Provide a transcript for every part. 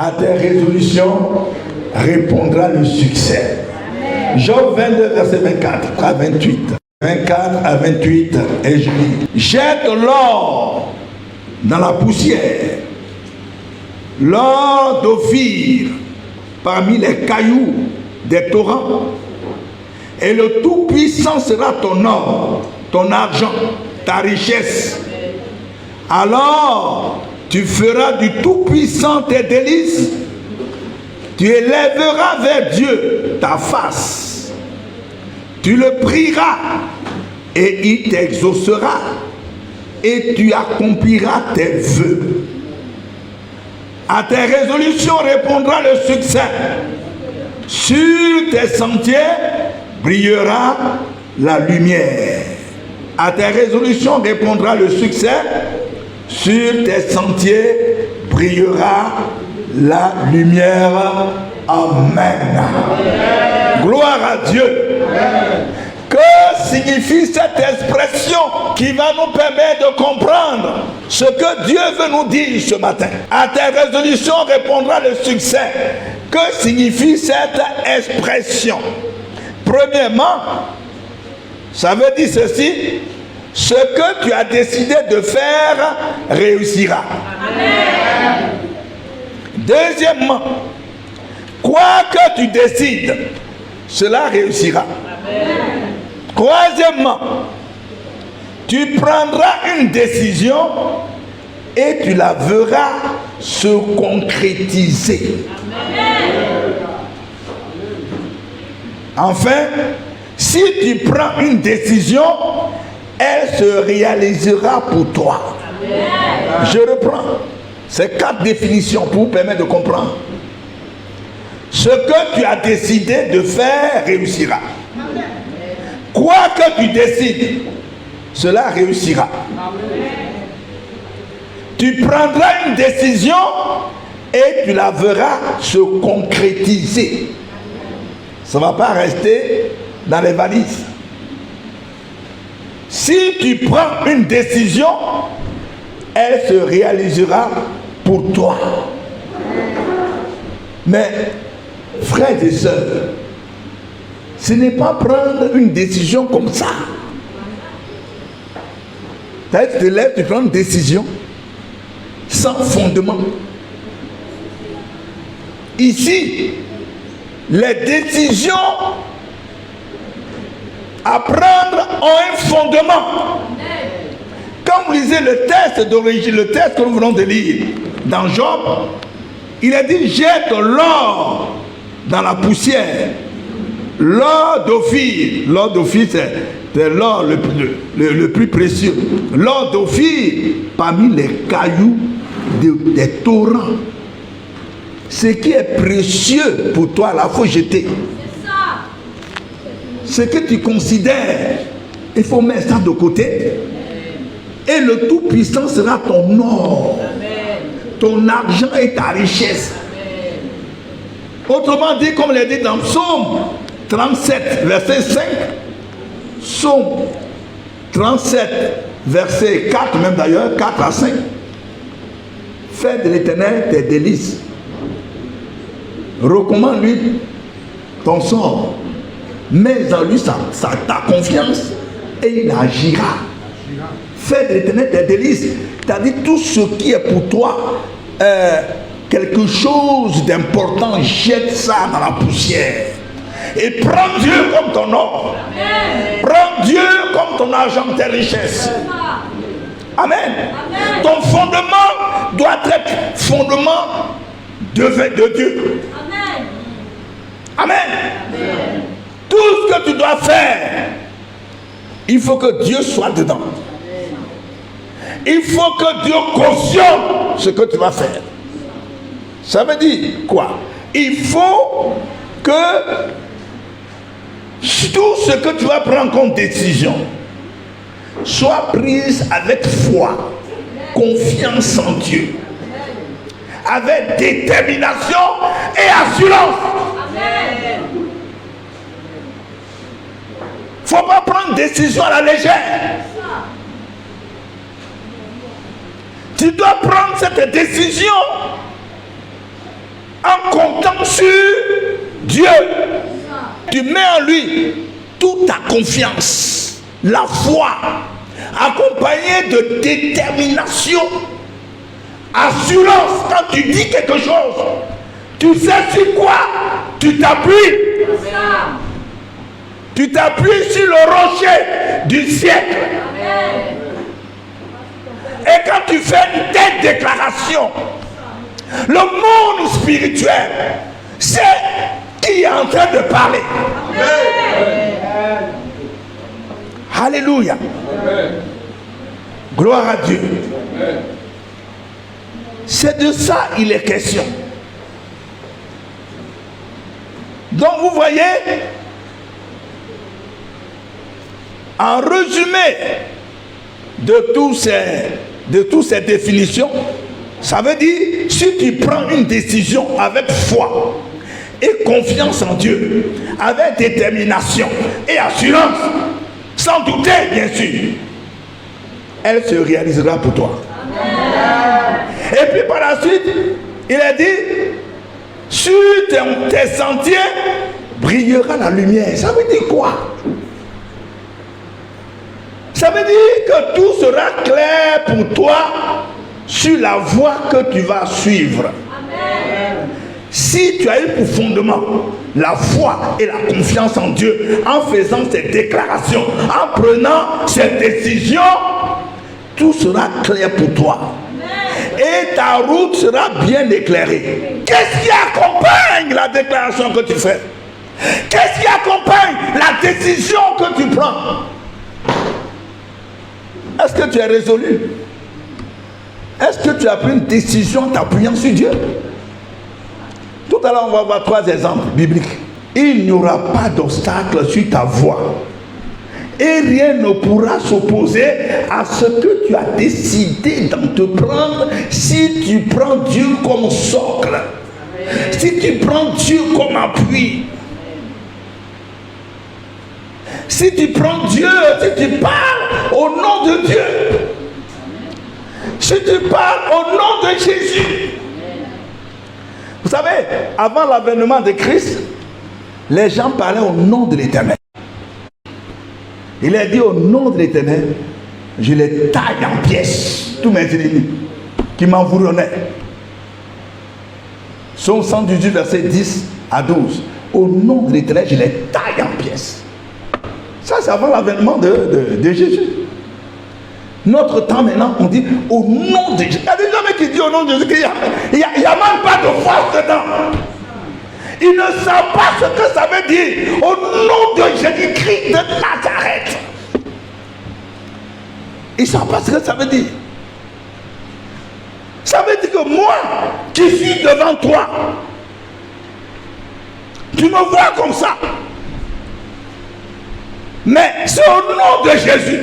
À tes résolutions répondra le succès. Job 22, verset 24 à 28. 24 à 28, et je lis. Jette l'or dans la poussière, l'or d'Ophir parmi les cailloux des torrents, et le Tout-Puissant sera ton or, ton argent, ta richesse. Alors tu feras du Tout-Puissant tes délices, tu élèveras vers Dieu ta face, tu le prieras et il t'exaucera et tu accompliras tes vœux. À tes résolutions répondra le succès. Sur tes sentiers brillera la lumière. À tes résolutions répondra le succès. Sur tes sentiers brillera la lumière. Amen. Gloire à Dieu. Que signifie cette expression qui va nous permettre de comprendre ce que Dieu veut nous dire ce matin? À tes résolutions répondra le succès. Que signifie cette expression? Premièrement, ça veut dire ceci: ce que tu as décidé de faire réussira. Amen. Deuxièmement, quoi que tu décides, cela réussira. Amen. Troisièmement, tu prendras une décision et tu la verras se concrétiser. Amen. Enfin, si tu prends une décision, elle se réalisera pour toi. Amen. Je reprends ces 4 définitions pour vous permettre de comprendre. Ce que tu as décidé de faire réussira. Amen. Quoi que tu décides, cela réussira. Amen. Tu prendras une décision et tu la verras se concrétiser. Ça ne va pas rester dans les valises. Si tu prends une décision, elle se réalisera pour toi. Mais, frères et sœurs, ce n'est pas prendre une décision comme ça. Tu te lèves, tu prends une décision sans fondement. Ici, les décisions à prendre ont un fondement. Quand vous lisez le texte d'origine, le texte que nous venons de lire dans Job, il a dit: jette l'or dans la poussière, l'or d'Ophir. L'or d'Ophir, c'est l'or le plus précieux. L'or d'Ophir parmi les cailloux des torrents. Ce qui est précieux pour toi, là, il faut jeter. Ce que tu considères, il faut mettre ça de côté. Et le Tout-Puissant sera ton or, ton argent et ta richesse. Autrement dit, comme il est dit dans Psaume 37, verset 5, Psaume 37, verset 4, même d'ailleurs, 4 à 5. Fais de l'Éternel tes délices. Recommande-lui ton sort. Mets en lui ta confiance et il agira. Fais de l'Éternel tes délices. C'est-à-dire tout ce qui est pour toi quelque chose d'important, jette ça dans la poussière. Et prends Dieu comme ton or. Amen. Prends Dieu comme ton argent, tes richesses. Amen. Amen. Ton fondement doit être fondement de Dieu. Amen. Amen. Amen. Tout ce que tu dois faire, il faut que Dieu soit dedans. Il faut que Dieu cautionne ce que tu vas faire. Ça veut dire quoi? Il faut que tout ce que tu vas prendre comme décision soit prise avec foi, confiance en Dieu, avec détermination et assurance. Amen. Il ne faut pas prendre décision à la légère. Tu dois prendre cette décision en comptant sur Dieu. Tu mets en lui toute ta confiance, la foi, accompagnée de détermination, assurance. Quand tu dis quelque chose, tu sais sur quoi tu t'appuies. Tu t'appuies sur le rocher du siècle. Et quand tu fais une telle déclaration, le monde spirituel sait qui est en train de parler. Amen. Alléluia. Amen. Gloire à Dieu. Amen. C'est de ça il est question. Donc vous voyez, en résumé de toutes ces définitions, ça veut dire, si tu prends une décision avec foi et confiance en Dieu, avec détermination et assurance, sans douter bien sûr, elle se réalisera pour toi. Amen. Et puis par la suite, il a dit, sur tes sentiers brillera la lumière. Ça veut dire quoi? Ça veut dire que tout sera clair pour toi sur la voie que tu vas suivre. Amen. Si tu as eu pour fondement la foi et la confiance en Dieu, en faisant ces déclarations, en prenant ces décisions, tout sera clair pour toi. Et ta route sera bien éclairée. Qu'est-ce qui accompagne la déclaration que tu fais? Qu'est-ce qui accompagne la décision que tu prends? Est-ce que tu es résolu? Est-ce que tu as pris une décision en t'appuyant sur Dieu? Tout à l'heure, on va voir 3 exemples bibliques. Il n'y aura pas d'obstacle sur ta voie. Et rien ne pourra s'opposer à ce que tu as décidé d'entreprendre si tu prends Dieu comme socle. Si tu prends Dieu comme appui. Si tu prends Dieu, si tu parles au nom de Dieu. Si tu parles au nom de Jésus. Vous savez, avant l'avènement de Christ, les gens parlaient au nom de l'Éternel. Il a dit au nom de l'Éternel, je les taille en pièces, tous mes ennemis qui m'environnaient. Psaume 118, verset 10 à 12. Au nom de l'Éternel, je les taille en pièces. Ça, c'est avant l'avènement de Jésus. Notre temps maintenant, on dit au nom de Jésus. Il y a des gens qui disent au nom de Jésus, il n'y a même pas de force dedans. Ils ne savent pas ce que ça veut dire. Au nom de Jésus-Christ de Nazareth. Ils ne savent pas ce que ça veut dire. Ça veut dire que moi, qui suis devant toi, tu me vois comme ça. Mais c'est au nom de Jésus,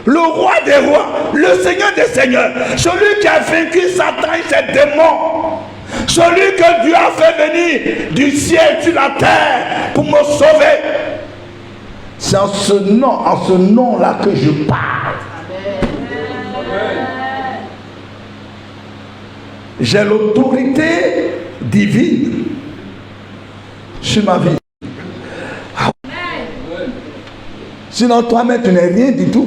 le roi des rois, le Seigneur des seigneurs, celui qui a vaincu Satan et ses démons, celui que Dieu a fait venir du ciel sur la terre pour me sauver. C'est en ce nom-là que je parle. J'ai l'autorité divine sur ma vie. Sinon toi-même tu n'es rien du tout.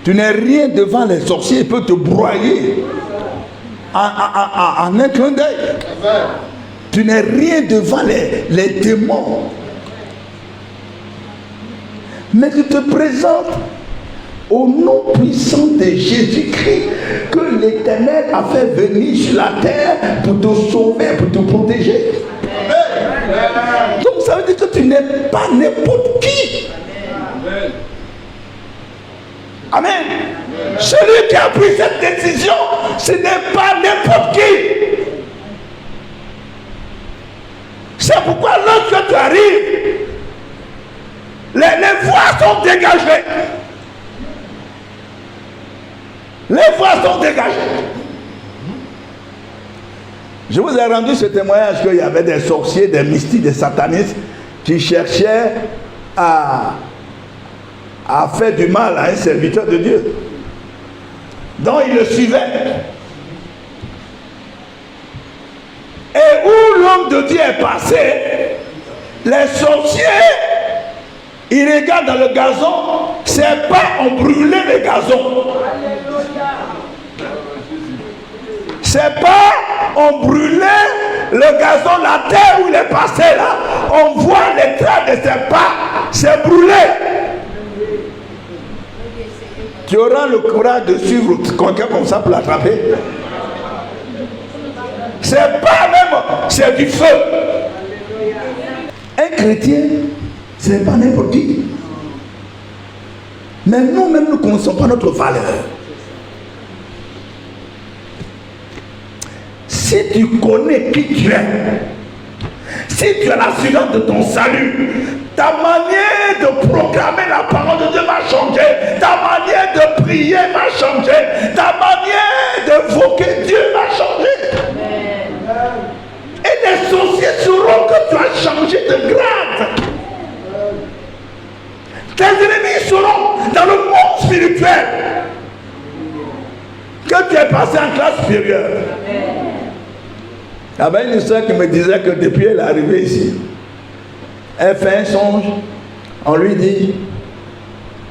Tu n'es rien devant les sorciers, ils peuvent te broyer en un clin d'œil. Tu n'es rien devant les démons. Mais tu te présentes au nom puissant de Jésus-Christ que l'Éternel a fait venir sur la terre pour te sauver, pour te protéger. Amen. Donc ça veut dire que tu n'es pas n'importe qui. Amen. Amen. Celui qui a pris cette décision, ce n'est pas n'importe qui. C'est pourquoi lorsque tu arrives, les voies sont dégagées. Les voies sont dégagées. Je vous ai rendu ce témoignage qu'il y avait des sorciers, des mystiques, des satanistes qui cherchaient à faire du mal à un serviteur de Dieu. Donc ils le suivaient. Et de Dieu est passée, les sorciers, ils regardent dans le gazon, c'est pas on brûlait le gazon. C'est pas on brûlait le gazon, la terre où il est passé là, on voit les traces de ses pas, c'est brûlé. Tu auras le courage de suivre quelqu'un comme ça pour l'attraper. C'est pas même, c'est du feu. Un chrétien, ce n'est pas n'importe qui. Mais nous-mêmes, nous ne connaissons pas notre valeur. Si tu connais qui tu es, si tu as l'assurance de ton salut, ta manière de proclamer la parole de Dieu va changer, ta manière de prier va changer, ta manière d'évoquer Dieu va changer. Et les sorciers sauront que tu as changé de grade. Tes ennemis seront dans le monde spirituel que tu es passé en classe supérieure. Il y avait une soeur qui me disait que depuis elle est arrivée ici, elle fait un songe, on lui dit,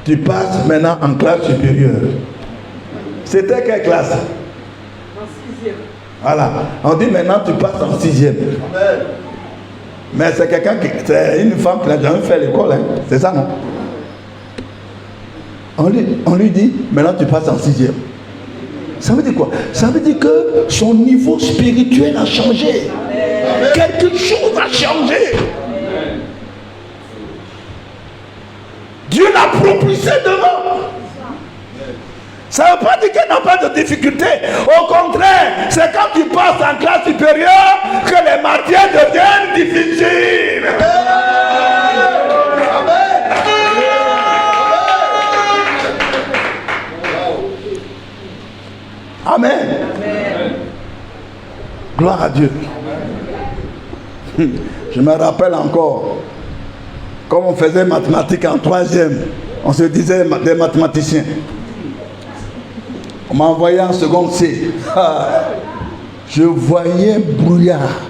tu passes maintenant en classe supérieure. C'était quelle classe? En 6e. Voilà, on dit maintenant tu passes en 6e. Mais c'est quelqu'un qui, c'est une femme qui n'a jamais fait l'école, hein. C'est ça, non? On lui dit, maintenant tu passes en 6e. Ça veut dire quoi? Ça veut dire que son niveau spirituel a changé. Amen. Quelque chose a changé. Amen. Dieu l'a propulsé devant. Ça ne veut pas dire qu'elle n'a pas de difficulté. Au contraire, c'est quand tu passes en classe supérieure que les matières deviennent difficiles. Amen. Amen. Gloire à Dieu. Je me rappelle encore, comme on faisait mathématiques en 3e, on se disait des mathématiciens. On m'a envoyé en seconde C. Je voyais brouillard.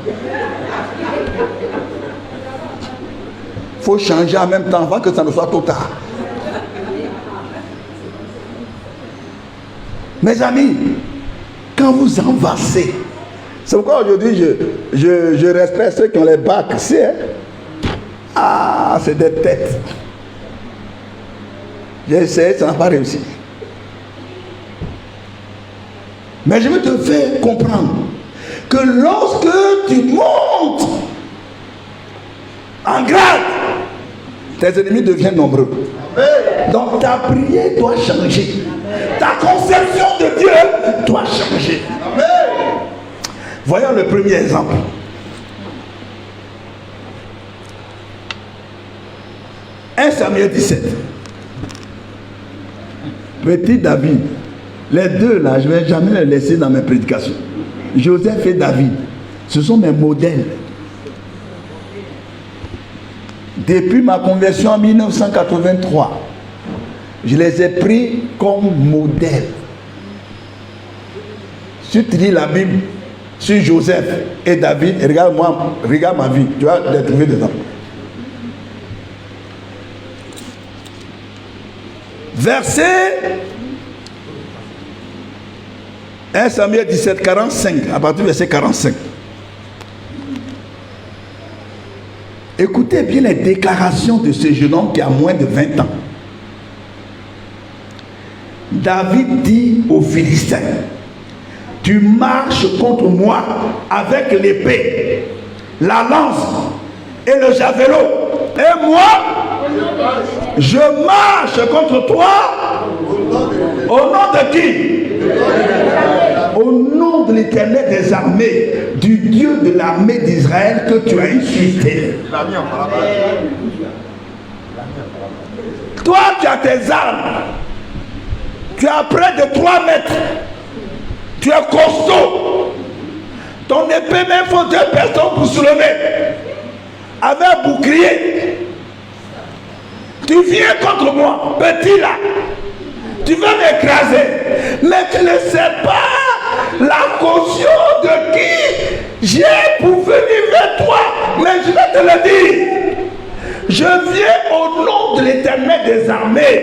Il faut changer en même temps avant que ça ne soit trop tard. Mes amis, quand vous envassez, c'est pourquoi aujourd'hui je respecte ceux qui ont les bacs. C'est, ah, c'est des têtes. J'ai essayé, ça n'a pas réussi. Mais je veux te faire comprendre que lorsque tu montes en grade, tes ennemis deviennent nombreux. Donc ta prière doit changer. Ta conception de Dieu doit changer. Voyons le premier exemple. « 1 Samuel 17. Petit David. Les deux là, je ne vais jamais les laisser dans mes prédications. Joseph et David, ce sont mes modèles. Depuis ma conversion en 1983, je les ai pris comme modèle. Si tu lis la Bible sur Joseph et David, regarde-moi, regarde ma vie, tu vas les trouver dedans. Verset 1 Samuel 17, 45, à partir du verset 45. Écoutez bien les déclarations de ce jeune homme qui a moins de 20 ans. David dit aux Philistins, tu marches contre moi avec l'épée, la lance et le javelot. Et moi, je marche contre toi au nom de qui? Au nom de l'Éternel des armées, du Dieu de l'armée d'Israël que tu as insulté. Toi, tu as tes armes. Tu as près de 3 mètres. Tu es costaud. Ton épée, même, il faut 2 personnes pour soulever. Avec un bouclier. Tu viens contre moi, petit là. Tu veux m'écraser. Mais tu ne sais pas la caution de qui j'ai pour venir vers toi, mais je vais te le dire. Je viens au nom de l'Éternel des armées.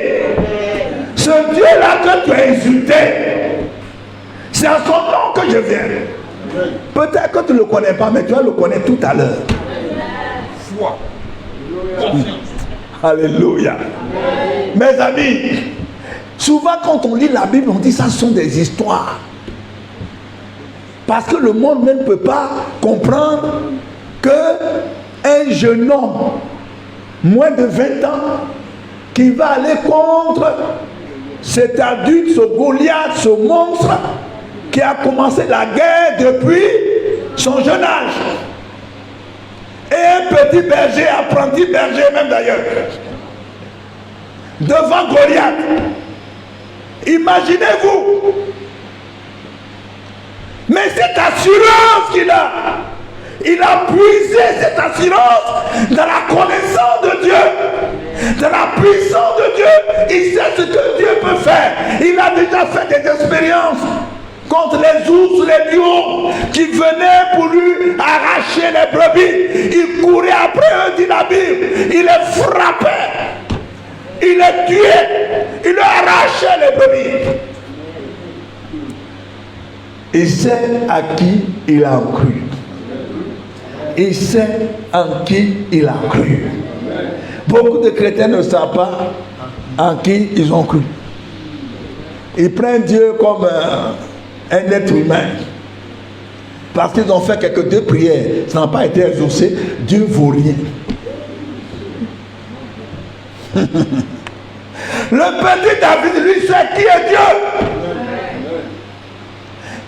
Ce Dieu-là que tu as insulté, c'est à son nom que je viens. Peut-être que tu ne le connais pas, mais tu vas le connaître tout à l'heure. Foi. Alléluia. Mes amis, souvent quand on lit la Bible, on dit ça sont des histoires. Parce que le monde même ne peut pas comprendre qu'un jeune homme, moins de 20 ans, qui va aller contre cet adulte, ce Goliath, ce monstre, qui a commencé la guerre depuis son jeune âge. Et un petit berger, apprenti berger même d'ailleurs, devant Goliath. Imaginez-vous. Mais cette assurance qu'il a, il a puisé cette assurance dans la connaissance de Dieu, dans la puissance de Dieu. Il sait ce que Dieu peut faire. Il a déjà fait des expériences contre les ours, les lions qui venaient pour lui arracher les brebis. Il courait après eux, dit la Bible. Il les frappait. Il les tuait. Il leur arrachait les brebis. Il sait à qui il a cru. Il sait en qui il a cru. Beaucoup de chrétiens ne savent pas en qui ils ont cru. Ils prennent Dieu comme un être humain. Parce qu'ils ont fait quelques deux prières, ça n'a pas été exaucé. Dieu ne vaut rien. Le petit David, lui, sait qui est Dieu.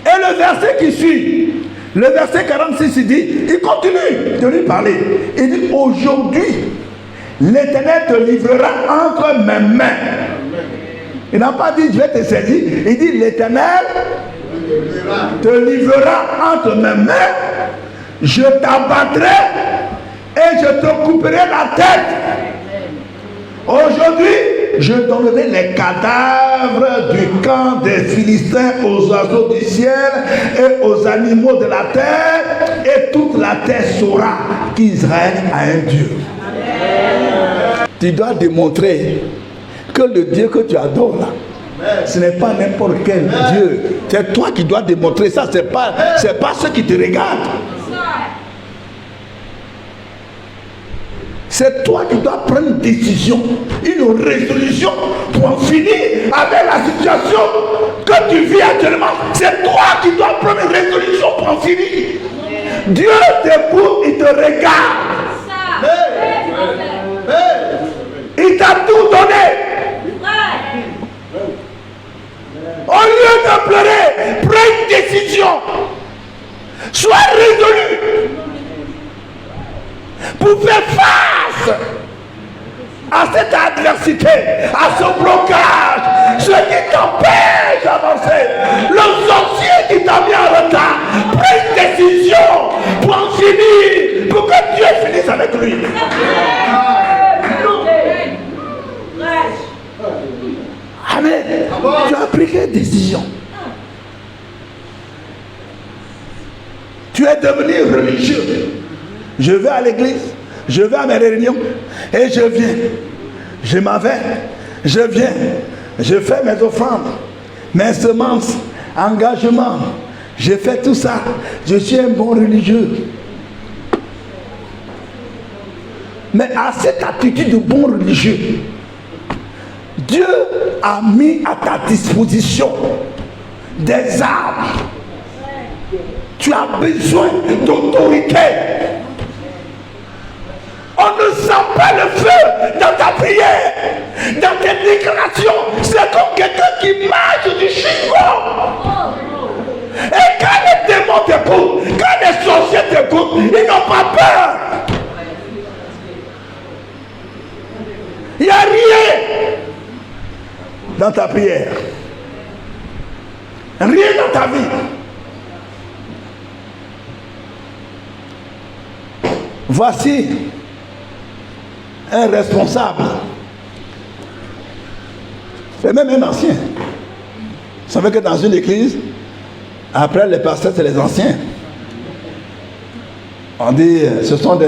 Et le verset qui suit, le verset 46, il dit, il continue de lui parler. Il dit, aujourd'hui, l'Éternel te livrera entre mes mains. Il n'a pas dit, je vais te saisir. Il dit, l'Éternel te livrera entre mes mains. Je t'abattrai et je te couperai la tête. Aujourd'hui, je donnerai les cadavres du camp des Philistins aux oiseaux du ciel et aux animaux de la terre, et toute la terre saura qu'Israël a un Dieu. Amen. Tu dois démontrer que le Dieu que tu adores là, ce n'est pas n'importe quel Dieu. C'est toi qui dois démontrer ça, c'est pas ceux qui te regardent. C'est toi qui dois prendre une décision, une résolution pour en finir avec la situation que tu vis actuellement. C'est toi qui dois prendre une résolution pour en finir. Dieu t'écoute, il te regarde. Il t'a tout donné. Au lieu de pleurer, prends une décision. Sois résolu pour faire face à cette adversité, à ce blocage, ce qui t'empêche d'avancer, le sorcier qui t'a mis en retard. Prends une décision pour en finir, pour que Dieu finisse avec lui. Amen. Tu as pris quelle décision? Tu es devenu religieux. Je vais à l'église, je vais à mes réunions et je viens. Je m'en vais, je viens, je fais mes offrandes, mes semences, engagements. Je fais tout ça. Je suis un bon religieux. Mais à cette attitude de bon religieux, Dieu a mis à ta disposition des armes. Tu as besoin d'autorité. On ne sent pas le feu dans ta prière, dans tes déclarations. C'est comme quelqu'un qui marche du chignon. Et quand les démons t'écoutent, quand les sorciers t'écoutent, ils n'ont pas peur. Il n'y a rien dans ta prière. Rien dans ta vie. Voici un responsable. C'est même un ancien. Vous savez que dans une église, après les pasteurs, c'est les anciens. On dit, ce sont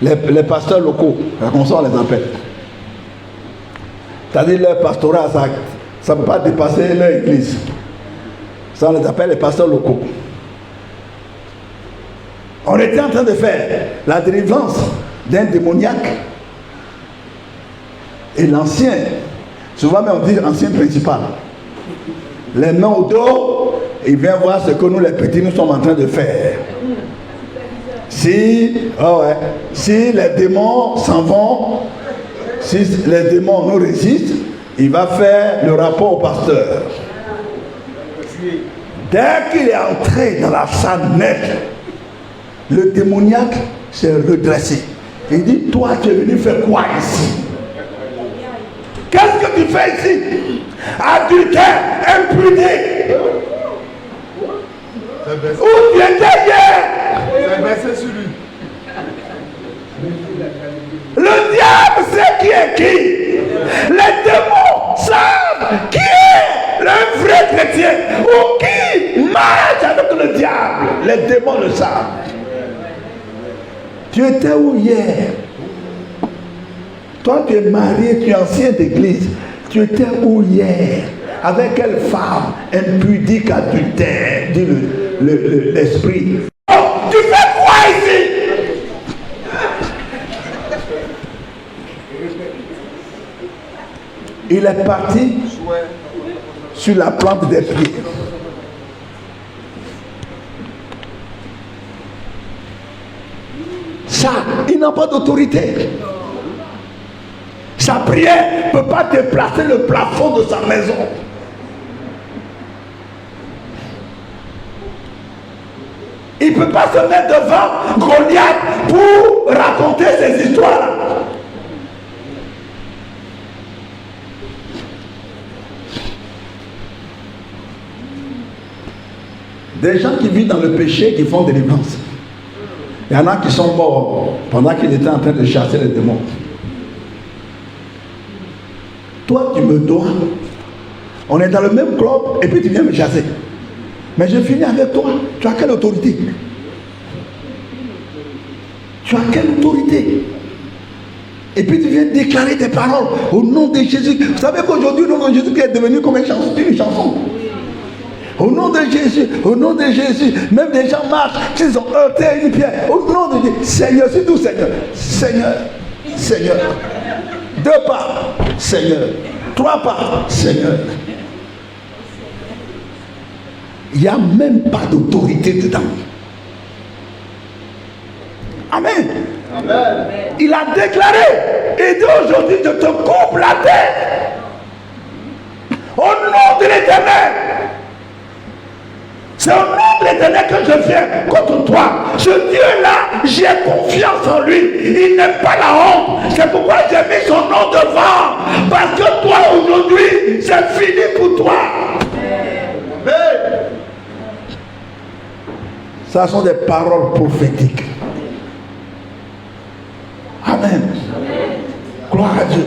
les pasteurs locaux, comme ça on les appelle. C'est-à-dire leur pastorat, ça ne peut pas dépasser leur église. Ça on les appelle les pasteurs locaux. On était en train de faire la délivrance d'un démoniaque. Et l'ancien, souvent même on dit ancien principal, les mains au dos, il vient voir ce que nous les petits nous sommes en train de faire. Si les démons s'en vont, si les démons nous résistent, il va faire le rapport au pasteur. Dès qu'il est entré dans la salle nette, le démoniaque s'est redressé. Il dit, toi tu es venu faire quoi ici? Qu'est-ce que tu fais ici? Adultère, impudique. Où tu étais hier? Sur lui. Le diable sait qui est qui. Les démons savent qui est le vrai chrétien ou qui marche avec le diable. Les démons le savent. Tu étais où hier? Toi, tu es marié, tu es ancien d'église. Tu étais où hier? Avec quelle femme impudique, adultère? Dit l'esprit. Oh, tu fais quoi ici? Il est parti sur la plante des pieds. Ça, il n'a pas d'autorité. Sa prière ne peut pas déplacer le plafond de sa maison. Il ne peut pas se mettre devant Goliath pour raconter ces histoires-là. Des gens qui vivent dans le péché, qui font délivrance. Il y en a qui sont morts pendant qu'ils étaient en train de chasser les démons. Toi, tu me dois. On est dans le même club et puis tu viens me chasser. Mais je finis avec toi. Tu as quelle autorité? Tu as quelle autorité? Et puis tu viens déclarer tes paroles au nom de Jésus. Vous savez qu'aujourd'hui, le nom de Jésus est devenu comme une chanson. Au nom de Jésus, au nom de Jésus, même des gens marchent, ils ont heurté une pierre. Au nom de Dieu, Seigneur, c'est tout Seigneur. Seigneur, Seigneur. 2 pas, Seigneur. 3 pas, Seigneur. Il n'y a même pas d'autorité dedans. Amen. Amen. Il a déclaré, il dit aujourd'hui, je te coupe la tête. Au nom de l'Éternel. C'est au nom de l'Éternel que je viens contre toi. Ce Dieu-là, j'ai confiance en lui. Il n'aime pas la honte. C'est pourquoi j'ai mis son nom devant. Parce que toi, aujourd'hui, c'est fini pour toi. Amen. Ça sont des paroles prophétiques. Amen. Gloire à Dieu.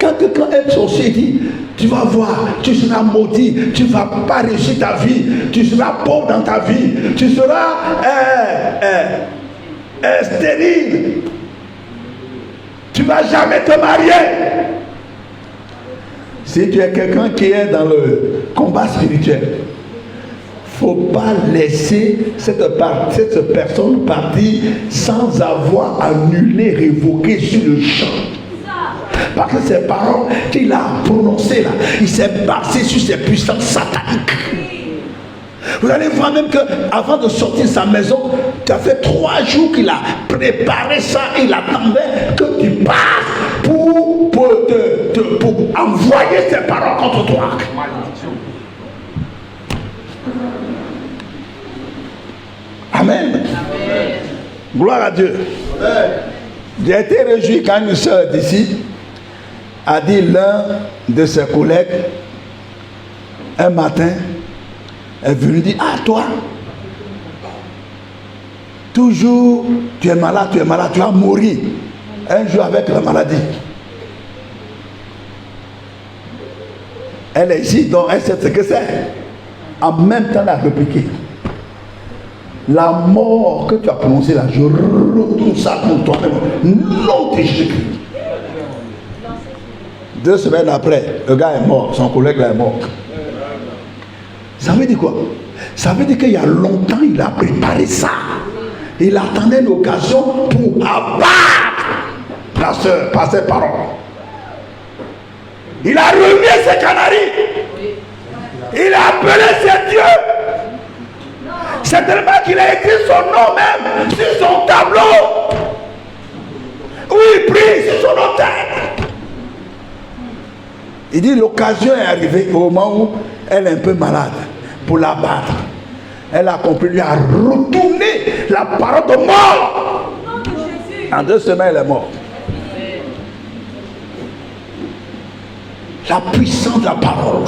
Quand quelqu'un aime sorcier, dit, tu vas voir, tu seras maudit, tu ne vas pas réussir ta vie, tu seras pauvre dans ta vie, tu seras stérile, tu ne vas jamais te marier. Si tu es quelqu'un qui est dans le combat spirituel, il ne faut pas laisser cette personne partir sans avoir annulé, révoqué sur le champ. Parce que ces paroles qu'il a prononcées là, il s'est basé sur ses puissances sataniques. Vous allez voir même qu'avant de sortir de sa maison, tu as fait 3 jours qu'il a préparé ça, il attendait que tu passes pour envoyer ses paroles contre toi. Amen. Amen. Gloire à Dieu. Amen. J'ai été réjoui quand une soeur d'ici a dit l'un de ses collègues un matin est venu dire, ah toi toujours tu es malade, tu vas mourir un jour avec la maladie. Elle est ici, donc elle sait ce que c'est. En même temps elle a répliqué, La mort que tu as prononcée là, je retourne ça contre toi-même. Non, de Jésus-Christ. 2 semaines après, le gars est mort, son collègue là est mort. Ça veut dire quoi? Ça veut dire qu'il y a longtemps, il a préparé ça. Il attendait l'occasion pour abattre la sœur par ses paroles. Il a remis ses canaris. Il a appelé ses dieux. C'est tellement qu'il a écrit son nom même sur son tableau. Où il prie sur son autel. Il dit l'occasion est arrivée au moment où elle est un peu malade pour la battre. Elle a compris, lui a retourné la parole de mort. En 2 semaines, elle est morte. La puissance de la parole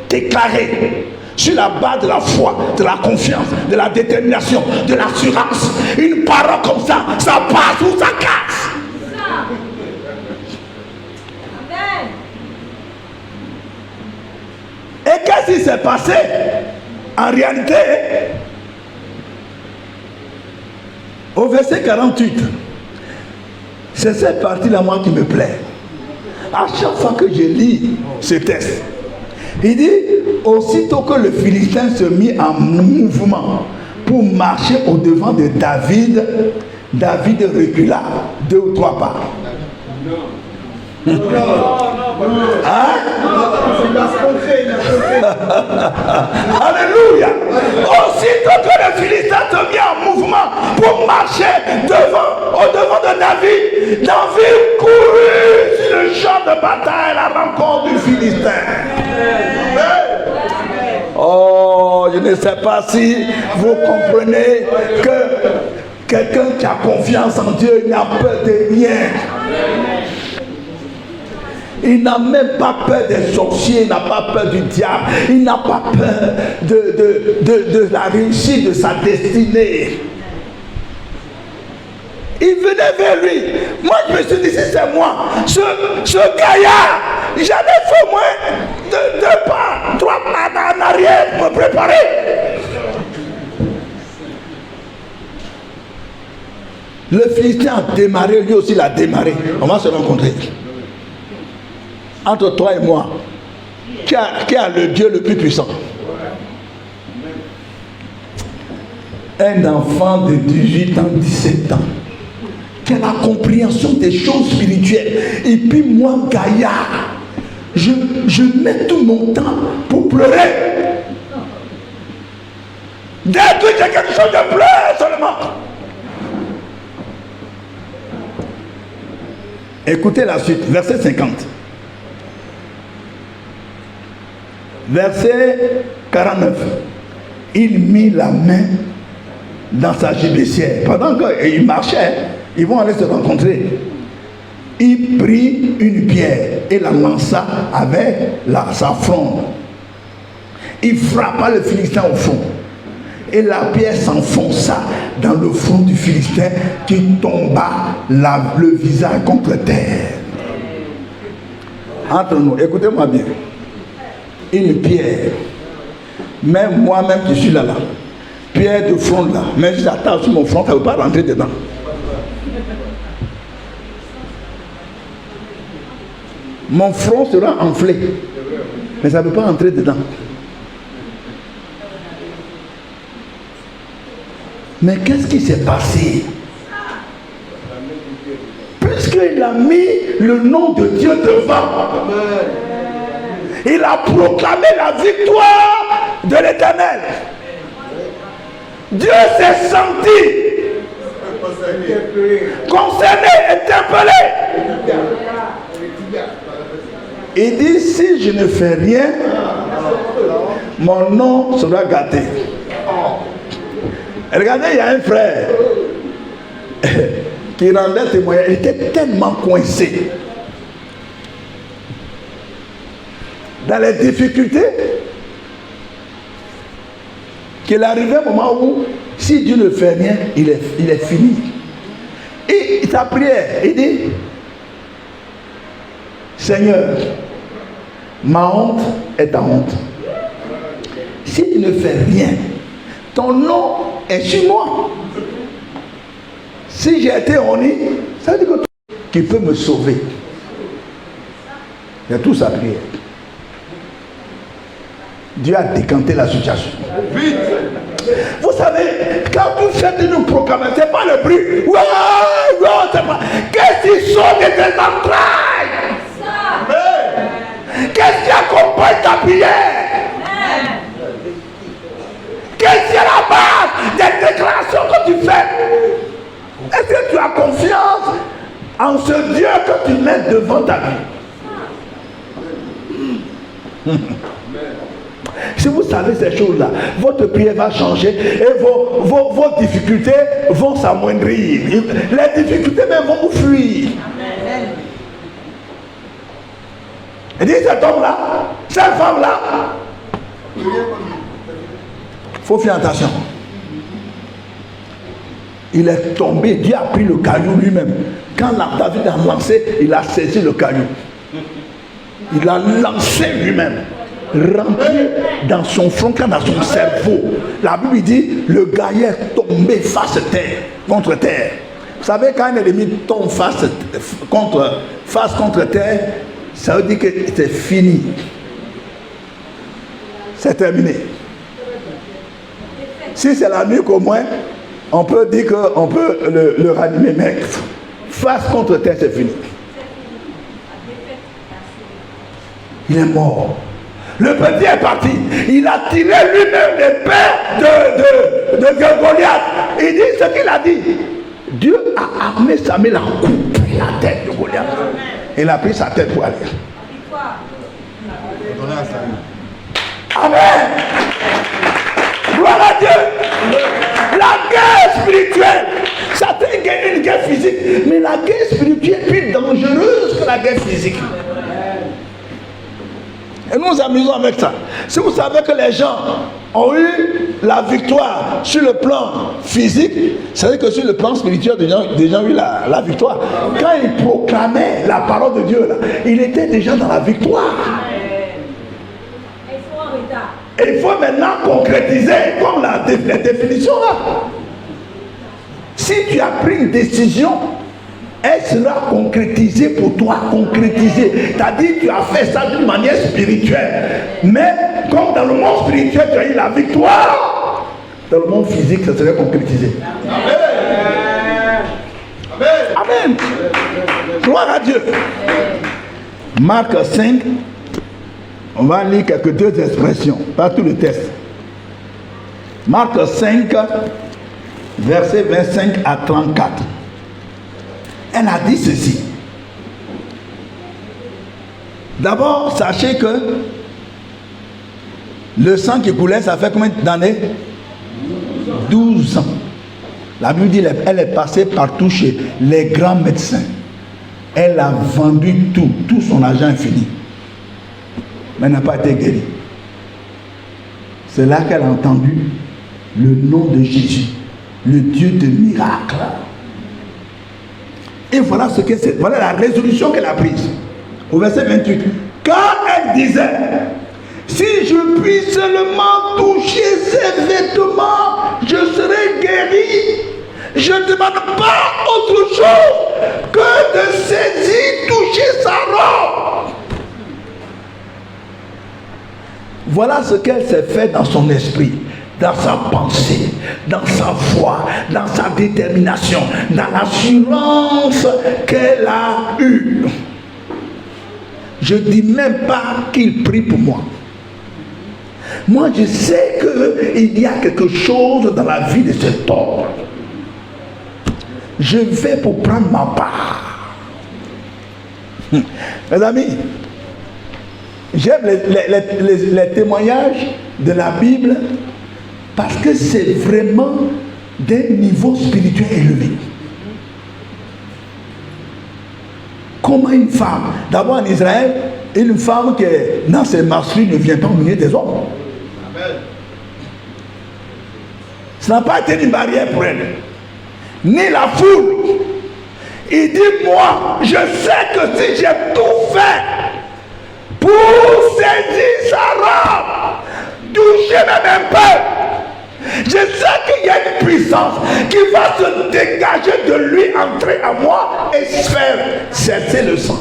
déclarée sur la base de la foi, de la confiance, de la détermination, de l'assurance. Une parole comme ça passe ou ça casse. Et qu'est-ce qui s'est passé? En réalité, au verset 48, c'est cette partie-là, moi, qui me plaît. À chaque fois que je lis ce texte, il dit, aussitôt que le Philistin se mit en mouvement pour marcher au-devant de David, David recula 2 ou 3 pas. Hein? Alléluia. Aussitôt que le Philistin se mit en mouvement pour marcher au-devant de David, David courut sur le champ de bataille à la rencontre du Philistin. Oh, je ne sais pas si vous comprenez que quelqu'un qui a confiance en Dieu n'a peur de rien. Il n'a même pas peur des sorciers, il n'a pas peur du diable, il n'a pas peur de la réussite de sa destinée. Il venait vers lui. Moi, je me suis dit, si c'est moi, ce gaillard, j'allais faire moins 2 pas, 3 pas en arrière pour me préparer. Le Philistin a démarré, lui aussi il a démarré. On va se rencontrer. Entre toi et moi, qui a le Dieu le plus puissant? Un enfant de 18 ans, 17 ans, qui a la compréhension des choses spirituelles. Et puis moi, gaillard, je mets tout mon temps pour pleurer. Dès que j'ai quelque chose de pleurer seulement. Écoutez la suite, verset 50. Verset 49. Il mit la main dans sa gibecière. Pendant qu'il marchait, ils vont aller se rencontrer. Il prit une pierre et la lança avec sa fronde. Il frappa le Philistin au front. Et la pierre s'enfonça dans le front du Philistin qui tomba le visage contre terre. Entre nous, écoutez-moi bien. Une pierre, même moi-même qui suis là, pierre de front là, mais si j'attache sur mon front, ça ne veut pas rentrer dedans. Mon front sera enflé, mais ça ne peut pas rentrer dedans. Mais qu'est-ce qui s'est passé? Puisqu'il a mis le nom de Dieu devant, il a proclamé la victoire de l'Éternel. Dieu s'est senti concerné, interpellé. Il dit, si je ne fais rien, mon nom sera gâté. Regardez, il y a un frère qui rendait témoignage. Il était tellement coincé dans les difficultés qu'il arrivait au moment où, si Dieu ne fait rien, il est fini. Et sa prière, il dit, Seigneur, ma honte est ta honte. Si tu ne fais rien, ton nom est sur moi. Si j'ai été honni, ça veut dire que qui peut me sauver. Il y a tout sa prière. Dieu a décanté la situation. Vite. Vous savez, quand vous faites une proclamation, ce n'est pas le bruit. Qu'est-ce qui sort de tes entrailles? Qu'est-ce qui accompagne ta prière? Qu'est-ce qui est la base des déclarations que tu fais? Est-ce que tu as confiance en ce Dieu que tu mets devant ta vie? Si vous savez ces choses-là, votre prière va changer et vos difficultés vont s'amoindrir. Les difficultés même vont vous fuir. Et dit cet homme-là, cette femme-là, il faut faire attention. Il est tombé, Dieu a pris le caillou lui-même. Quand David a lancé, il a saisi le caillou. Il a lancé lui-même. Rentré dans son front, dans son cerveau. La Bible dit, le gars est tombé face contre terre. Vous savez, quand un ennemi tombe face contre terre, ça veut dire que c'est fini. C'est terminé. Si c'est la nuit qu'au moins, on peut dire qu'on peut le ranimer, mais face contre terre, c'est fini. Il est mort. Le petit est parti. Il a tiré lui-même l'épée de Goliath. Il dit ce qu'il a dit. Dieu a armé Samuel à couper la tête de Goliath. Il a pris sa tête pour aller. Amen. Gloire à Dieu. La guerre spirituelle, ça fait une guerre physique, mais la guerre spirituelle est plus dangereuse que la guerre physique. Et nous nous amusons avec ça. Si vous savez que les gens ont eu la victoire sur le plan physique, c'est-à-dire que sur le plan spirituel, des gens ont eu la victoire. Quand ils proclamaient la parole de Dieu, là, il était déjà dans la victoire. Et il faut maintenant concrétiser comme la définition là. Si tu as pris une décision, elle sera concrétisée pour toi, concrétisée. C'est-à-dire que tu as fait ça d'une manière spirituelle. Mais comme dans le monde spirituel, tu as eu la victoire, dans le monde physique, ça serait concrétisé. Amen. Amen. Amen. Gloire à Dieu. Marc 5, on va lire quelques deux expressions, pas tout le texte. Marc 5, versets 25 à 34. Elle a dit ceci. D'abord, sachez que le sang qui coulait, ça fait combien d'années? 12 ans. La Bible dit elle est passée partout chez les grands médecins. Elle a vendu tout son argent est fini. Mais elle n'a pas été guérie. C'est là qu'elle a entendu le nom de Jésus, le Dieu de miracles. Et voilà ce que c'est. Voilà la résolution qu'elle a prise. Au verset 28. Quand elle disait, si je puis seulement toucher ses vêtements, je serai guéri. Je ne demande pas autre chose que de saisir, toucher sa robe. Voilà ce qu'elle s'est fait dans son esprit, dans sa pensée, dans sa foi, dans sa détermination, dans l'assurance qu'elle a eue. Je ne dis même pas qu'il prie pour moi. Moi, je sais qu'il y a quelque chose dans la vie de cet homme. Je vais pour prendre ma part. Mes amis, j'aime les témoignages de la Bible parce que c'est vraiment d'un niveau spirituel élevé. Comment une femme, d'abord en Israël, une femme qui est dans ses marchés ne vient pas au milieu des hommes. Amen. Ça n'a pas été une barrière pour elle. Ni la foule. Il dit, moi, je sais que si j'ai tout fait pour saisir sa robe, toucher même un peu, Je sais qu'il y a une puissance qui va se dégager de lui, entrer à moi et faire cesser le sang.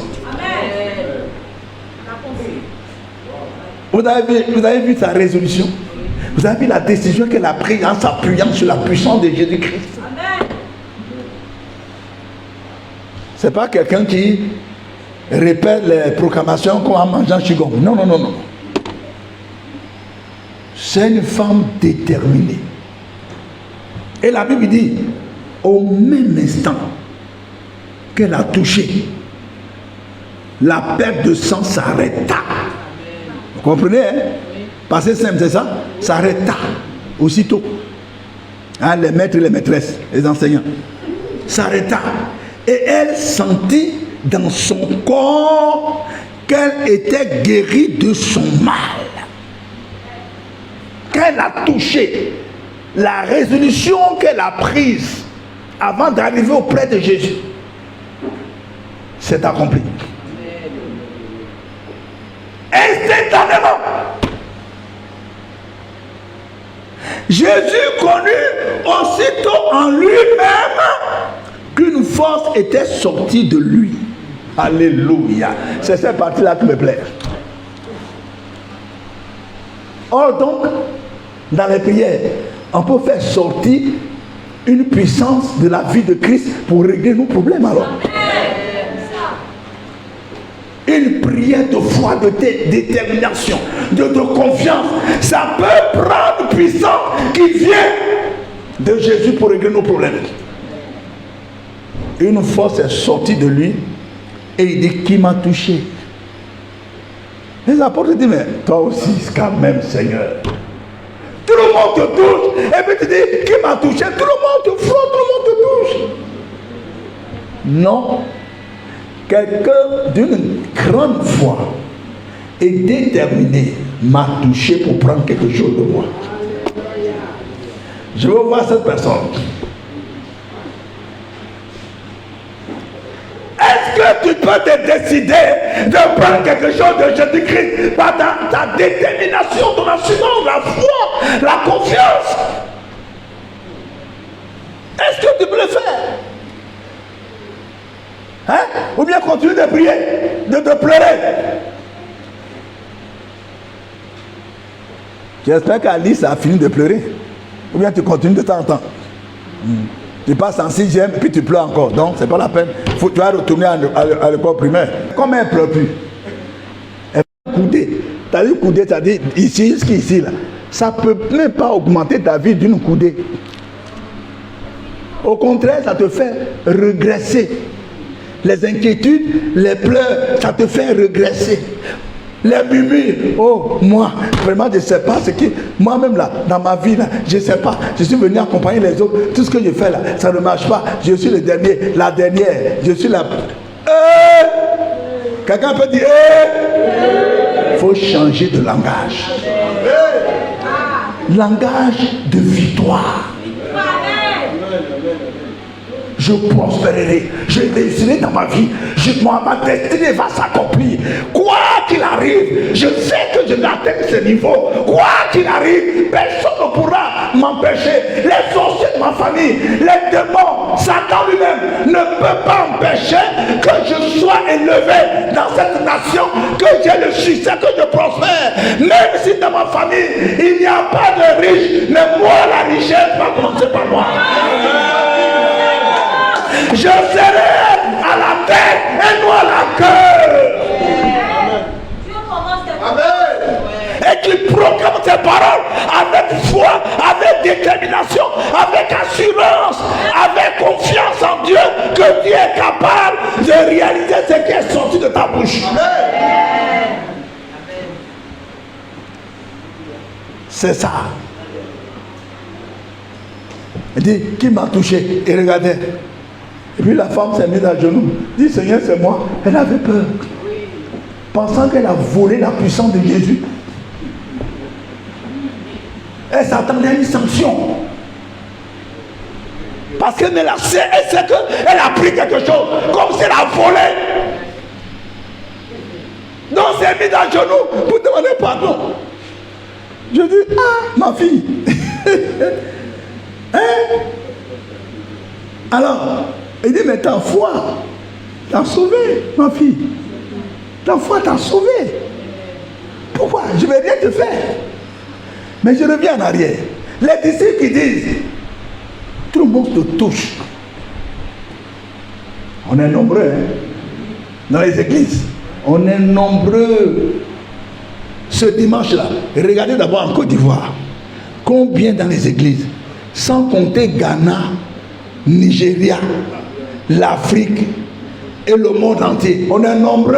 Vous avez vu sa résolution? Vous avez vu la décision qu'elle a prise en s'appuyant sur la puissance de Jésus-Christ? Ce n'est pas quelqu'un qui répète les proclamations comme en mangeant chigong. Non, non, non, non. C'est une femme déterminée. Et la Bible dit, au même instant qu'elle a touché, la perte de sang s'arrêta. Vous comprenez, hein? Parce que c'est simple, c'est ça? S'arrêta aussitôt. Hein, les maîtres et les maîtresses, les enseignants. S'arrêta. Et elle sentit dans son corps qu'elle était guérie de son mal. Qu'elle a touché, la résolution qu'elle a prise avant d'arriver auprès de Jésus s'est accomplie. Instantanément. Jésus connut aussitôt en lui-même qu'une force était sortie de lui. Alléluia. C'est cette partie-là qui me plaît. Or donc, dans les prières, on peut faire sortir une puissance de la vie de Christ pour régler nos problèmes alors. Une prière de foi, de détermination, de confiance, ça peut prendre puissance qui vient de Jésus pour régler nos problèmes. Une force est sortie de lui et il dit, qui m'a touché? Les apôtres disent, mais toi aussi, quand même, Seigneur. Tout le monde te touche. Et puis tu dis, qui m'a touché? Tout le monde te frotte, tout le monde te touche. Non. Quelqu'un d'une grande foi et déterminé m'a touché pour prendre quelque chose de moi. Je veux voir cette personne. Est-ce que tu peux te décider de prendre quelque chose de Jésus-Christ par ta détermination, ton assurance, la foi, la confiance? Est-ce que tu peux le faire? Hein? Ou bien continuer de prier, de pleurer. J'espère qu'Alice a fini de pleurer. Ou bien tu continues de temps en temps. Tu passes en 6e et puis tu pleures encore. Donc c'est pas la peine. Tu vas retourner à l'école primaire. Comme elle ne pleure plus. Elle va couder. Tu as dit couder, tu as dit ici, jusqu'ici là. Ça ne peut même pas augmenter ta vie d'une coudée. Au contraire, ça te fait régresser. Les inquiétudes, les pleurs, ça te fait régresser. Les murmures, oh, moi, vraiment, je ne sais pas ce qui... Moi-même, là, dans ma vie, là, je ne sais pas. Je suis venu accompagner les autres. Tout ce que je fais, là, ça ne marche pas. Je suis le dernier, la dernière. Je suis la... Quelqu'un peut dire... Il faut changer de langage. Langage de victoire. Je prospérerai, je réussirai dans ma vie, ma destinée va s'accomplir. Quoi qu'il arrive, je sais que je vais atteindre ce niveau. Quoi qu'il arrive, personne ne pourra m'empêcher. Les sorciers de ma famille, les démons, Satan lui-même ne peut pas empêcher que je sois élevé dans cette nation, que j'ai le succès, que je prospère. Même si dans ma famille, il n'y a pas de riche, mais moi, la richesse va commencer par moi. Je serai à la tête et non à la cœur. Et qu'il proclame ses paroles avec foi, avec détermination, avec assurance, avec confiance en Dieu, que Dieu est capable de réaliser ce qui est sorti de ta bouche. C'est ça. Il dit, qui m'a touché? Et regardez. Et puis la femme s'est mise à genoux. Dit, Seigneur, c'est moi. Elle avait peur. Pensant qu'elle a volé la puissance de Jésus. Elle s'attendait à une sanction. Parce qu'elle sait qu'elle a pris quelque chose. Comme si elle a volé. Donc elle s'est mise à genoux pour demander pardon. Je dis, ah, ma fille. Hein? Alors, il dit, mais ta foi t'a sauvé, ma fille. Ta foi t'a sauvé. Pourquoi? Je ne vais rien te faire. Mais je reviens en arrière. Les disciples qui disent, tout le monde te touche. On est nombreux, hein? Dans les églises. On est nombreux. Ce dimanche-là, regardez d'abord en Côte d'Ivoire. Combien dans les églises? Sans compter Ghana, Nigeria, l'Afrique et le monde entier. On est nombreux.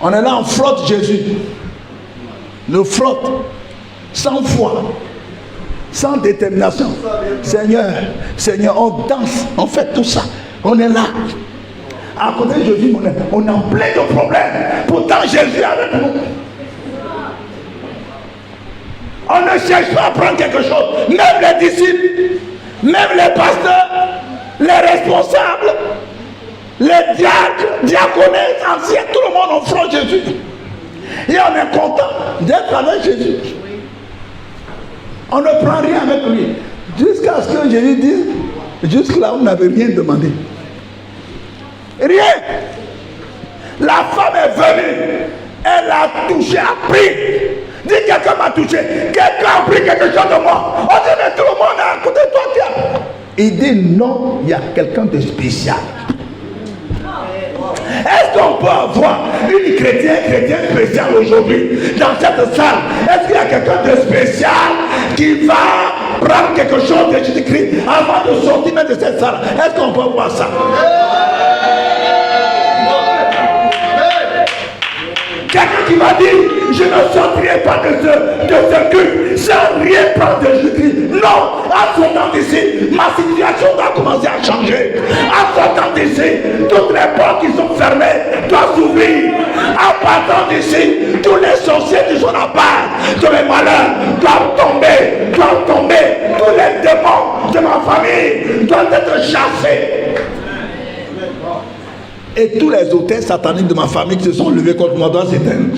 On est là, on frotte Jésus. Le frotte. Sans foi. Sans détermination. Seigneur, Seigneur, on danse, on fait tout ça. On est là. À côté de Jésus, on est en plein de problèmes. Pourtant, Jésus est avec nous. On ne cherche pas à prendre quelque chose. Même les disciples, même les pasteurs, les responsables, les diacres, diaconesses, anciens, tout le monde offre Jésus. Et on est content d'être avec Jésus. On ne prend rien avec lui. Jusqu'à ce que Jésus dise, jusque-là, on n'avait rien demandé. Rien. La femme est venue. Elle a touché, a pris. Dis, quelqu'un m'a touché. Quelqu'un a pris quelque chose de moi. On dit, mais tout le monde est à côté de toi. Tiens. Il dit, non, il y a quelqu'un de spécial. Est-ce qu'on peut avoir une chrétienne spéciale aujourd'hui dans cette salle? Est-ce qu'il y a quelqu'un de spécial qui va prendre quelque chose de Jésus-Christ avant de sortir même de cette salle? Est-ce qu'on peut voir ça? Quelqu'un qui m'a dit, je ne sortirai pas de ce culte sans rien prendre de Jésus. Non, à sortant d'ici, ma situation doit commencer à changer. À sortant d'ici, toutes les portes qui sont fermées doivent s'ouvrir. En partant d'ici, tous les sorciers qui sont en bas, tous les malheurs doivent tomber. Tous les démons de ma famille doivent être chassés. Et tous les autels sataniques de ma famille qui se sont levés contre moi doivent s'éteindre.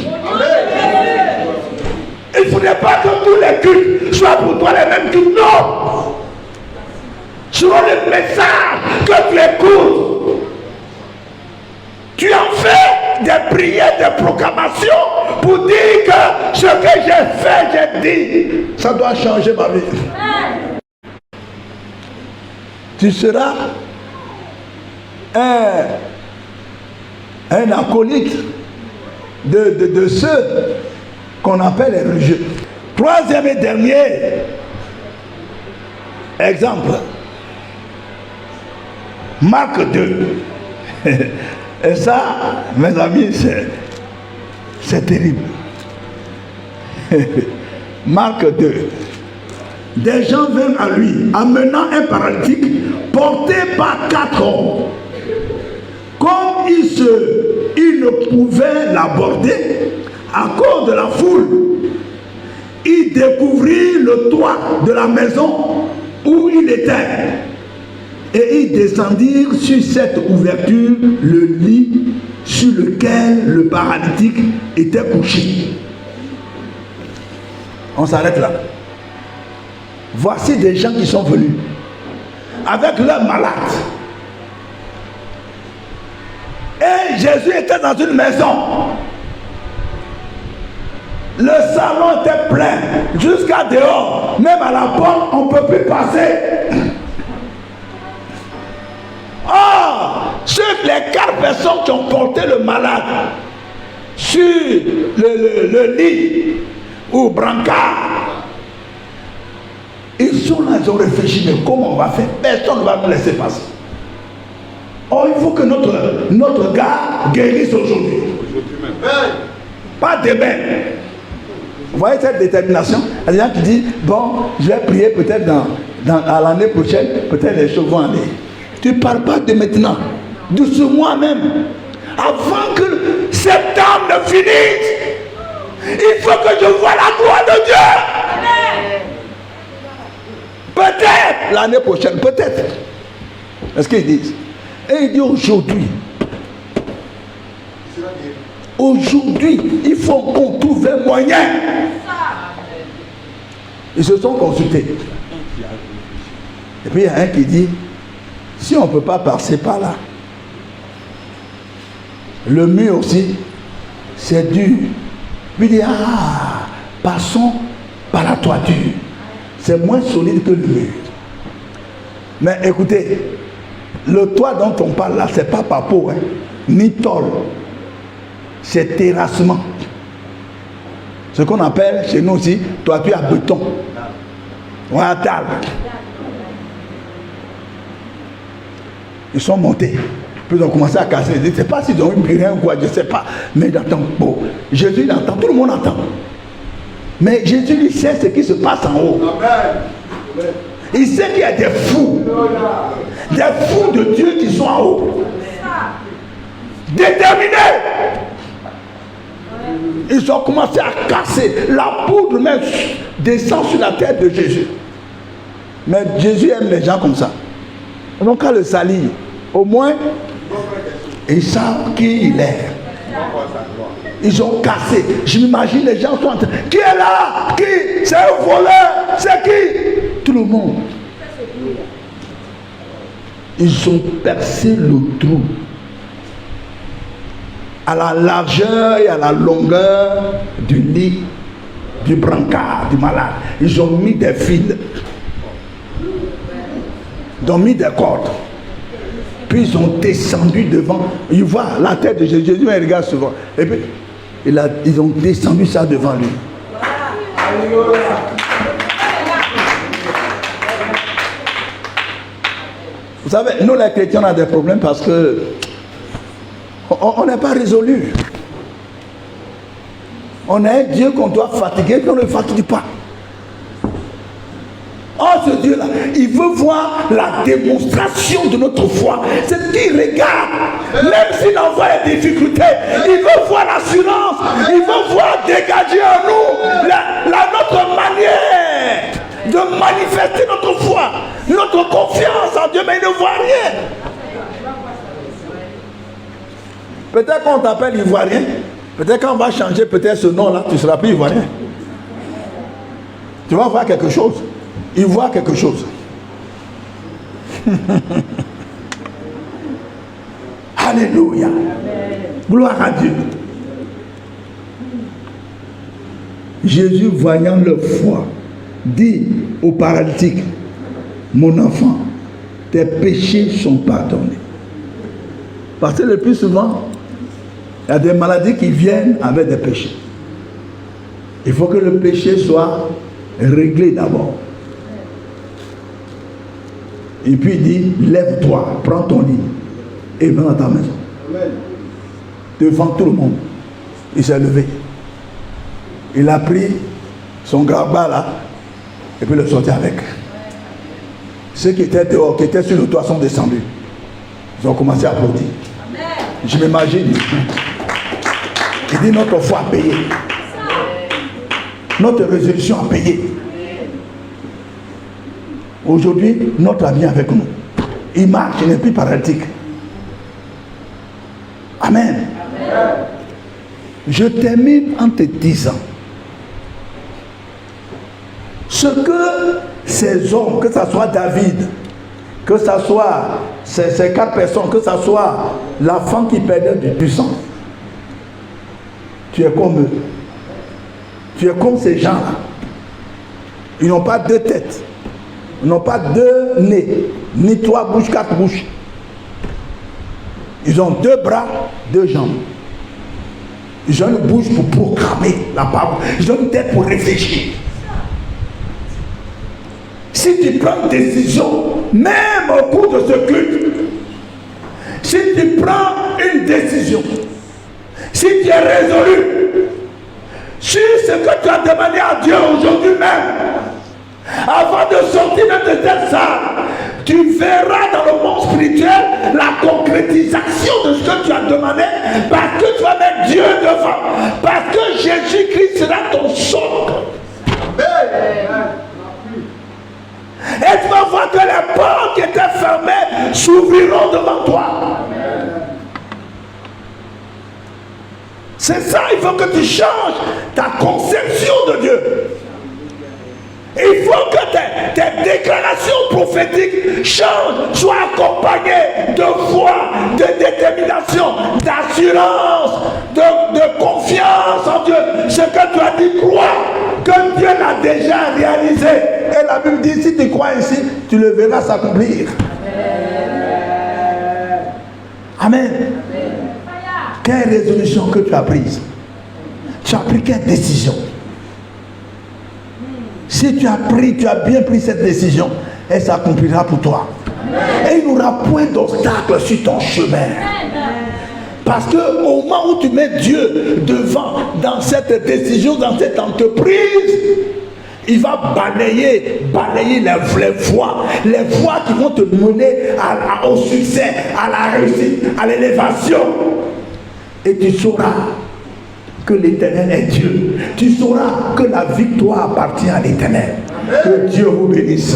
Il ne faudrait pas que tous les cultes soient pour toi les mêmes cultes. Non! Selon le message que tu écoutes, tu en fais des prières, des proclamations pour dire que ce que j'ai fait, j'ai dit, ça doit changer ma vie. Tu seras un acolyte de ceux qu'on appelle les religieux. Troisième et dernier exemple, Marc 2. Et ça, mes amis, c'est terrible. Marc 2. Des gens viennent à lui, amenant un paralytique porté par 4 hommes. Comme il ne pouvait l'aborder à cause de la foule, il découvrit le toit de la maison où il était. Et ils descendirent sur cette ouverture le lit sur lequel le paralytique était couché. On s'arrête là. Voici des gens qui sont venus avec leurs malades. Et Jésus était dans une maison. Le salon était plein jusqu'à dehors. Même à la porte, on ne peut plus passer. Sur les 4 personnes qui ont porté le malade sur le lit ou brancard, ils sont là, ils ont réfléchi, mais comment on va faire? Personne ne va nous laisser passer. Oh, il faut que notre gars guérisse aujourd'hui. Pas demain. Vous voyez cette détermination? Il y a des gens qui disent, bon, je vais prier peut-être à l'année prochaine, peut-être les choses vont aller. Tu ne parles pas de maintenant, de ce mois même. Avant que septembre ne finisse, il faut que je voie la gloire de Dieu. Peut-être l'année prochaine, peut-être. Est-ce qu'ils disent? Et il dit aujourd'hui. Aujourd'hui, il faut qu'on trouve un moyen. Ils se sont consultés. Et puis il y a un qui dit, si on ne peut pas passer par là, le mur aussi, c'est dur. Puis il dit, ah, passons par la toiture. C'est moins solide que le mur. Mais écoutez, le toit dont on parle là, c'est pas papo, hein, ni tôle. C'est terrassement. Ce qu'on appelle chez nous aussi, toiture à béton. Ou à table. Ils sont montés. Puis ils ont commencé à casser. Je ne sais pas s'ils ont eu rien ou quoi, je ne sais pas. Mais ils entendent. Bon, Jésus il entend, tout le monde entend. Mais Jésus lui sait ce qui se passe en haut. Amen. Il sait qu'il y a des fous. Des fous de Dieu qui sont en haut. Déterminés. Ils ont commencé à casser. La poudre même descend sur la tête de Jésus. Mais Jésus aime les gens comme ça. Donc qu'à le salir, au moins, ils savent qui il est. Ils ont cassé. Je m'imagine les gens sont en train. Qui est là? Qui? C'est un voleur. C'est qui? Tout le monde. Ils ont percé le trou. À la largeur et à la longueur du lit, du brancard, du malade. Ils ont mis des fils. Ils ont mis des cordes. Puis ils ont descendu devant. Ils voient la tête de Jésus. Jésus il regarde souvent. Et puis ils ont descendu ça devant lui. Vous savez, nous les chrétiens on a des problèmes parce que on n'est pas résolu. On a un Dieu qu'on doit fatiguer, puis on ne le fatigue pas. Oh, ce Dieu-là, il veut voir la démonstration de notre foi. C'est qu'il regarde, même s'il envoie les difficultés, il veut voir l'assurance, il veut voir dégager en nous notre manière de manifester notre foi, notre confiance en Dieu, mais il ne voit rien. Peut-être qu'on t'appelle ivoirien, peut-être qu'on va changer peut-être ce nom-là, tu ne seras plus ivoirien. Tu vas voir quelque chose. Il voit quelque chose. Alléluia. Gloire à Dieu. Jésus, voyant leur foi, dit au paralytique, mon enfant, tes péchés sont pardonnés. Parce que le plus souvent, il y a des maladies qui viennent avec des péchés. Il faut que le péché soit réglé d'abord. Et puis il dit, lève-toi, prends ton lit et viens dans ta maison. Amen. Devant tout le monde. Il s'est levé. Il a pris son grabat là et puis le sorti avec. Ceux qui étaient dehors, qui étaient sur le toit sont descendus. Ils ont commencé à applaudir. Amen. Je m'imagine. Il dit, notre foi a payé. Notre résolution a payé. Aujourd'hui, notre ami est avec nous. Il marche, il n'est plus paralytique. Amen. Amen. Je termine en te disant ce que ces hommes, que ce soit David, que ce soit ces 4 personnes, que ce soit la femme qui perdait du sang, tu es comme eux. Tu es comme ces gens-là. Ils n'ont pas 2 têtes. Ils n'ont pas 2 nez, ni 3 bouches, 4 bouches. Ils ont 2 bras, 2 jambes. Ils ont une bouche pour proclamer la parole. Ils ont une tête pour réfléchir. Si tu prends une décision, même au cours de ce culte, si tu prends une décision, si tu es résolu sur ce que tu as demandé à Dieu aujourd'hui même, avant de sortir de cette salle, tu verras dans le monde spirituel la concrétisation de ce que tu as demandé, parce que tu vas mettre Dieu devant, parce que Jésus-Christ sera ton socle. Et tu vas voir que les portes qui étaient fermées s'ouvriront devant toi. C'est ça, il faut que tu changes ta conception de Dieu. Il faut que tes déclarations prophétiques changent, soient accompagnées de foi, de détermination, d'assurance, de confiance en Dieu. Ce que tu as dit, crois que Dieu l'a déjà réalisé. Et la Bible dit, si tu crois ainsi, tu le verras s'accomplir. Amen. Quelle résolution que tu as prise? Tu as pris quelle décision? Si tu as bien pris cette décision, elle s'accomplira pour toi. Et il n'y aura point d'obstacle sur ton chemin. Parce qu'au moment où tu mets Dieu devant, dans cette décision, dans cette entreprise, il va balayer les voies qui vont te mener au succès, à la réussite, à l'élévation. Et tu sauras que l'Éternel est Dieu. Tu sauras que la victoire appartient à l'Éternel. Que Dieu vous bénisse.